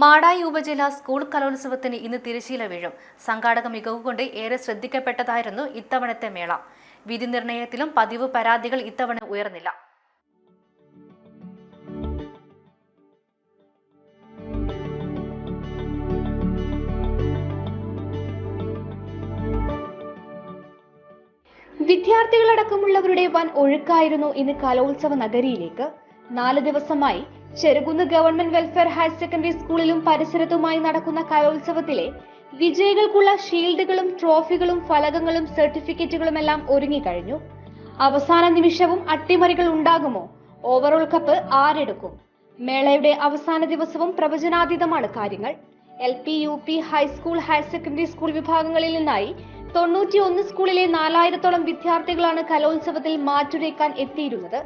മാടായി ഉപജില്ല സ്കൂൾ കലോത്സവത്തിന് ഇന്ന് തിരശ്ശീല വീഴും. സംഘാടക മികവുകൊണ്ട് ഏറെ ശ്രദ്ധിക്കപ്പെട്ടതായിരുന്നു ഇത്തവണത്തെ മേള. വിധി നിർണയത്തിലും പതിവ് പരാതികൾ ഇത്തവണ ഉയർന്നില്ല. വിദ്യാർത്ഥികളടക്കമുള്ളവരുടെ വൻ ഒഴുക്കായിരുന്നു ഇന്ന് കലോത്സവ നഗരിയിലേക്ക്. 4 ദിവസമായി Cherukunnu government welfare higher secondary സ്കൂളിലും പരിസരത്തുമായി നടക്കുന്ന കലോത്സവത്തിലെ വിജയികൾക്കുള്ള ഷീൽഡുകളും ട്രോഫികളും ഫലകങ്ങളും സർട്ടിഫിക്കറ്റുകളുമെല്ലാം ഒരുങ്ങിക്കഴിഞ്ഞു. അവസാന നിമിഷവും അട്ടിമറികൾ ഉണ്ടാകുമോ? ഓവറോൾ കപ്പ് ആരെടുക്കും? മേളയുടെ അവസാന ദിവസവും പ്രവചനാതീതമാണ് കാര്യങ്ങൾ. LP, UP, high school, higher secondary school വിഭാഗങ്ങളിൽ നിന്നായി 91 സ്കൂളിലെ 4000-ഓളം വിദ്യാർത്ഥികളാണ് കലോത്സവത്തിൽ മാറ്റുരയ്ക്കാൻ എത്തിയിരുന്നത്.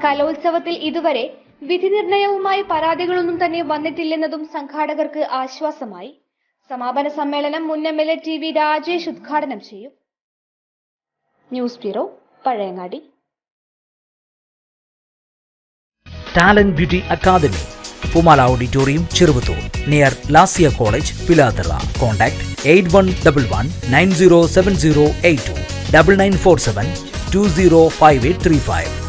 കലോത്സവത്തിൽ ഇതുവരെ വിധി നിർണയവുമായി പരാതികളൊന്നും തന്നെ വന്നിട്ടില്ലെന്നതും സംഘാടകർക്ക് ആശ്വാസമായി. സമാപന സമ്മേളനം മുൻ MLA TV രാജേഷ് ഉദ്ഘാടനം ചെയ്യും. News bureau, Pazhayangadi. Talent beauty academy, Pumala auditorium, Cheruvathur, near Lasia college, Pilathara. Contact 8111 907082 9947 205835.